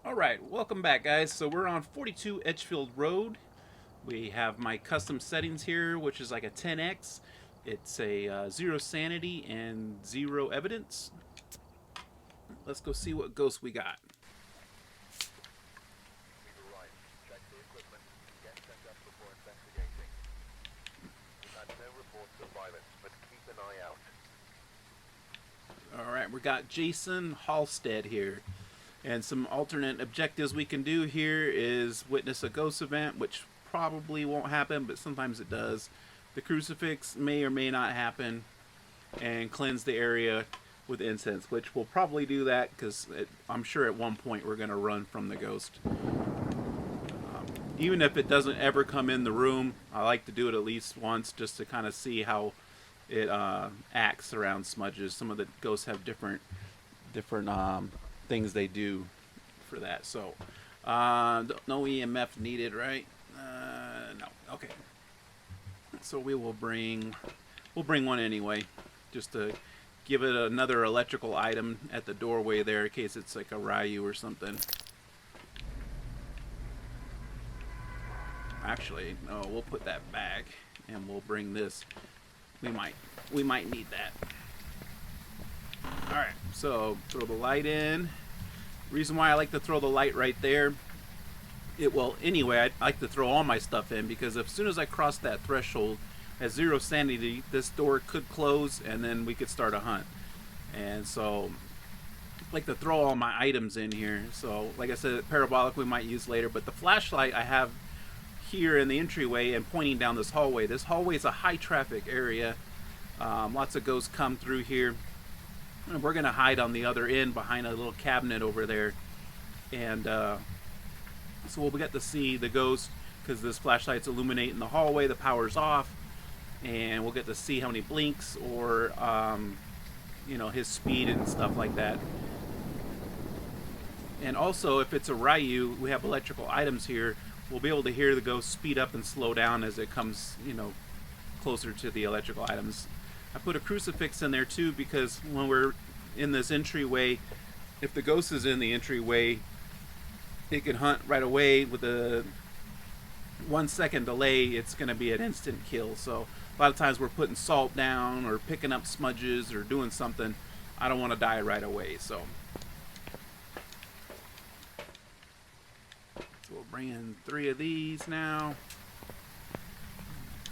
Alright, welcome back guys. So we're on 42 Edgefield Road. We have my custom settings here, which is like a 10x. It's a 0 sanity and 0 evidence. Let's go see what ghost we got. Alright, we got Jason Halstead here. And some alternate objectives we can do here is witness a ghost event, which probably won't happen, but sometimes it does. The crucifix may or may not happen. And cleanse the area with incense, which we'll probably do that because I'm sure at one point we're going to run from the ghost. Even if it doesn't ever come in the room, I like to do it at least once just to kind of see how it acts around smudges. Some of the ghosts have different things they do for that. So no EMF needed, right? No. Okay. So we'll bring one anyway, just to give it another electrical item at the doorway there in case it's like a Ryu or something. Actually, no, we'll put that back and we'll bring this. We might need that. Alright, so throw the light in. Reason why I like to throw the light right there, anyway, I like to throw all my stuff in because as soon as I cross that threshold at 0 sanity, this door could close and then we could start a hunt. And so I like to throw all my items in here. So like I said, parabolic we might use later, but the flashlight I have here in the entryway and pointing down this hallway. This hallway is a high traffic area. Lots of ghosts come through here. And we're going to hide on the other end behind a little cabinet over there. And so we'll get to see the ghost because this flashlight's illuminating the hallway. The power's off. And we'll get to see how many blinks or, his speed and stuff like that. And also, if it's a Ryu, we have electrical items here. We'll be able to hear the ghost speed up and slow down as it comes, closer to the electrical items. I put a crucifix in there too because when we're in this entryway, if the ghost is in the entryway, it can hunt right away with a 1 second delay. It's going to be an instant kill. So a lot of times we're putting salt down or picking up smudges or doing something. I don't want to die right away. So we'll bring in 3 of these now.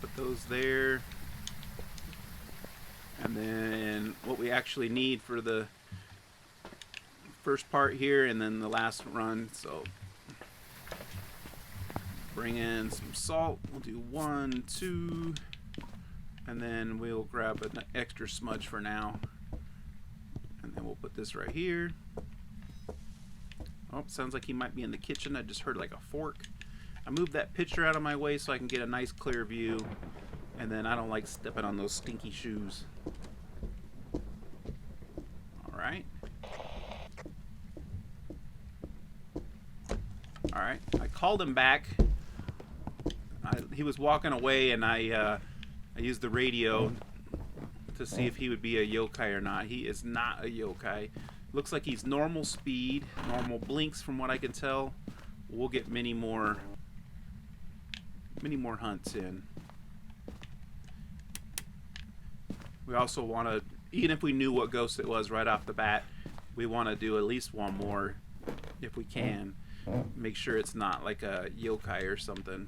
Put those there. And then what we actually need for the first part here and then the last run. So bring in some salt. We'll do 1, 2, and then we'll grab an extra smudge for now. And then we'll put this right here. Oh, sounds like he might be in the kitchen. I just heard like a fork. I moved that picture out of my way so I can get a nice clear view. And then I don't like stepping on those stinky shoes. Alright. Alright. I called him back. He was walking away and I used the radio to see if he would be a yokai or not. He is not a yokai. Looks like he's normal speed, normal blinks from what I can tell. We'll get many more hunts in. We also want to, even if we knew what ghost it was right off the bat, we want to do at least one more if we can. Make sure it's not like a yokai or something.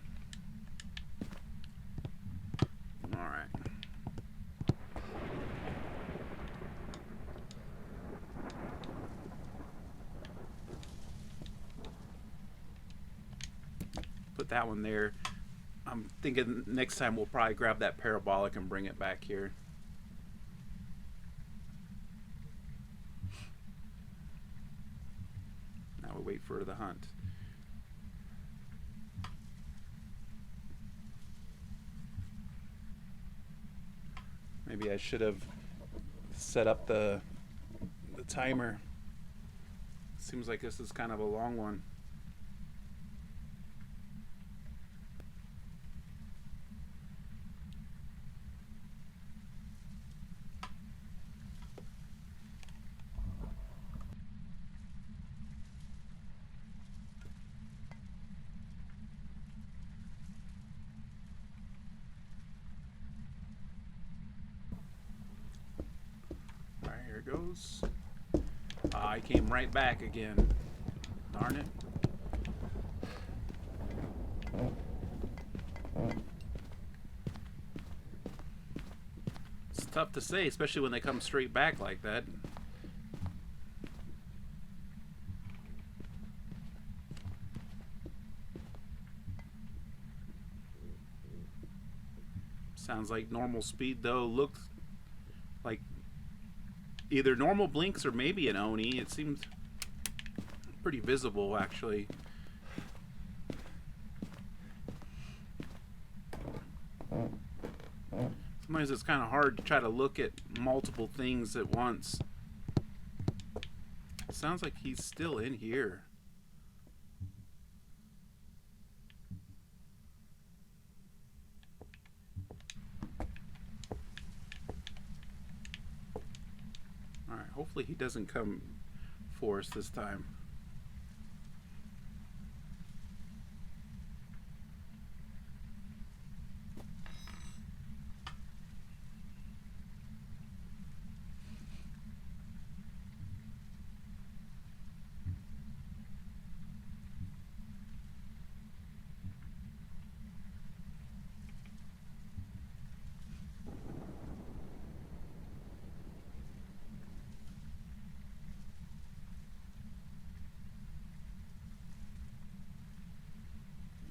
Alright. Put that one there. I'm thinking next time we'll probably grab that parabolic and bring it back here. Now we wait for the hunt. Maybe I should have set up the timer. Seems like this is kind of a long one. goes. I came right back again. Darn it. It's tough to say, especially when they come straight back like that. Sounds like normal speed though. Looks like either normal blinks or maybe an Oni. It seems pretty visible actually. Sometimes it's kind of hard to try to look at multiple things at once. It sounds like he's still in here. Alright, hopefully he doesn't come for us this time.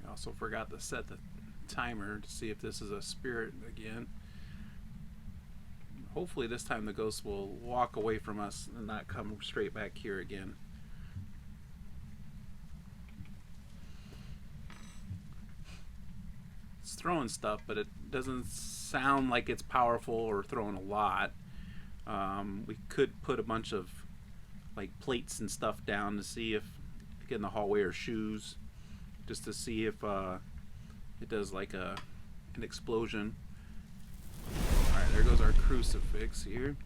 Also forgot to set the timer to see if this is a spirit again. Hopefully this time the ghost will walk away from us and not come straight back here again. It's throwing stuff, but it doesn't sound like it's powerful or throwing a lot. We could put a bunch of like plates and stuff down to see if get in the hallway, or shoes, just to see if it does like an explosion. Alright, there goes our crucifix here.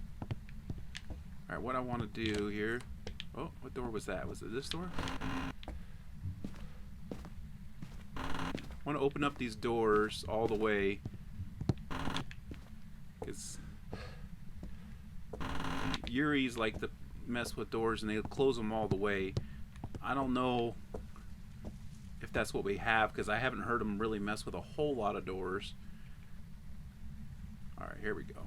Alright, what I want to do here... Oh, what door was that? Was it this door? I want to open up these doors all the way, because Yurei's like to mess with doors and they close them all the way. I don't know if that's what we have, because I haven't heard them really mess with a whole lot of doors. Alright, here we go.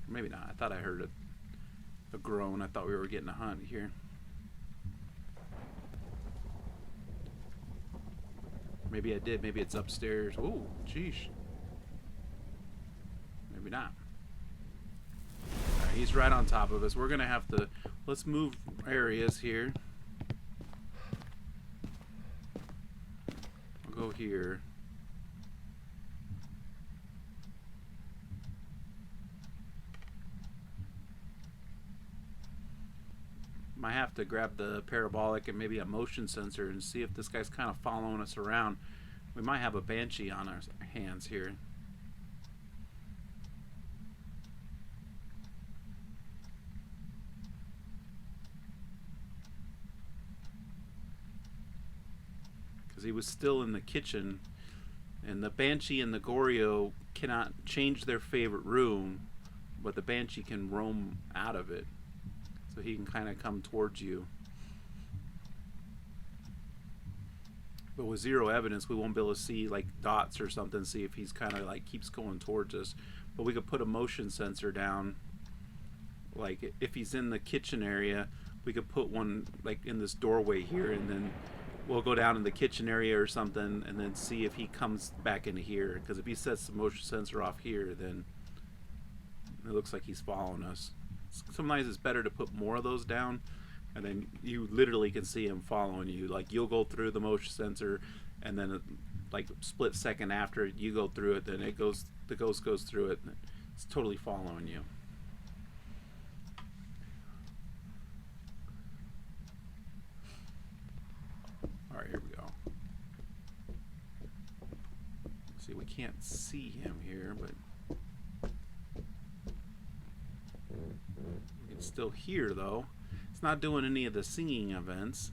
Maybe not. I thought I heard a groan. I thought we were getting a hunt here. Maybe I did. Maybe it's upstairs. Oh, jeez. Maybe not. Alright, he's right on top of us. We're going to have to... Let's move areas here. I'll go here. Might have to grab the parabolic and maybe a motion sensor and see if this guy's kind of following us around. We might have a banshee on our hands here. Because he was still in the kitchen, and the banshee and the Goryo cannot change their favorite room, but the banshee can roam out of it. So he can kind of come towards you. But with zero evidence, we won't be able to see like dots or something, see if he's kind of like keeps going towards us. But we could put a motion sensor down. Like if he's in the kitchen area, we could put one like in this doorway here, and then we'll go down in the kitchen area or something and then see if he comes back into here. Because if he sets the motion sensor off here, then it looks like he's following us. Sometimes it's better to put more of those down, and then you literally can see him following you. Like you'll go through the motion sensor, and then like split second after you go through it, then it goes, the ghost goes through it, and it's totally following you. All right, here we go. See, we can't see him here, but we can still hear though. It's not doing any of the singing events.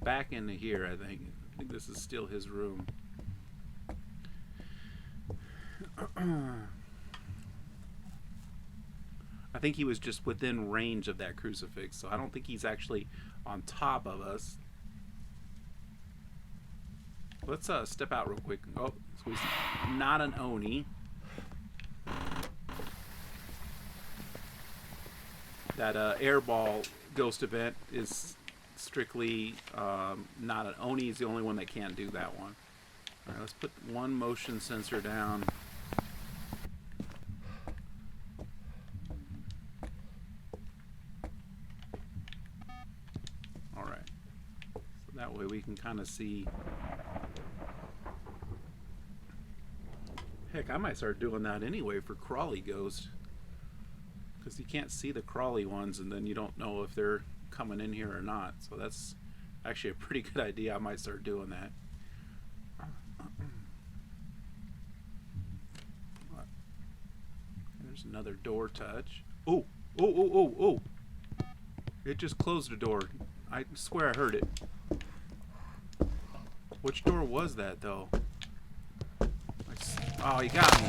back into here, I think. I think this is still his room. I think he was just within range of that crucifix, so I don't think he's actually on top of us. Let's step out real quick. Oh, so he's not an Oni. That airball ghost event is strictly not an Oni. Is the only one that can't do that one. All right, let's put one motion sensor down. All right, so that way we can kind of see. Heck, I might start doing that anyway for crawly ghosts, because you can't see the crawly ones, and then you don't know if they're coming in here or not. So that's actually a pretty good idea. I might start doing that. There's another door touch. Oh, oh, oh, oh, oh! It just closed the door. I swear I heard it. Which door was that, though? Oh, he got me.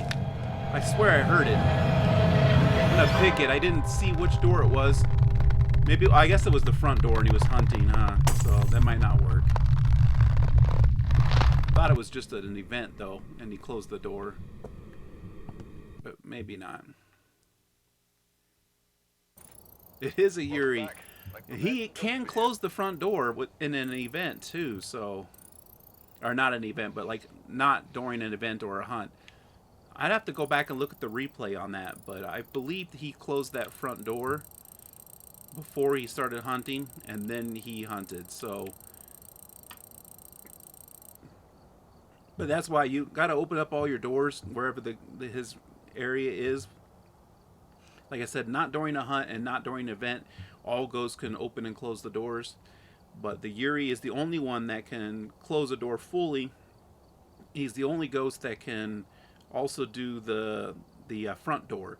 I swear I heard it. I'm gonna pick it. I didn't see which door it was. Maybe, I guess it was the front door and he was hunting, huh? So that might not work. Thought it was just an event, though, and he closed the door. But maybe not. It is a Yurei. He can close the front door in an event, too, so... Or not an event, but like not during an event or a hunt. I'd have to go back and look at the replay on that, but I believe he closed that front door before he started hunting, and then he hunted, so... But that's why you got to open up all your doors wherever his area is. Like I said, not during a hunt and not during an event. All ghosts can open and close the doors. But the Yurei is the only one that can close a door fully. He's the only ghost that can also do the front door.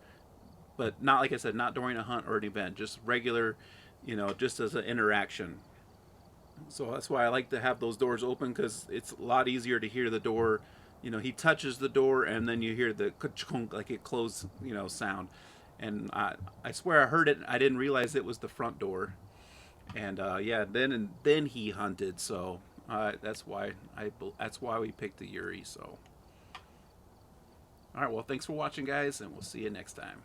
But not, like I said, not during a hunt or an event. Just regular, just as an interaction. So that's why I like to have those doors open, because it's a lot easier to hear the door. He touches the door and then you hear the ka-chunk, like it closed, sound. And I swear I heard it. I didn't realize it was the front door. And yeah, then he hunted. So that's why we picked the Yurei. So all right, well, thanks for watching, guys, and we'll see you next time.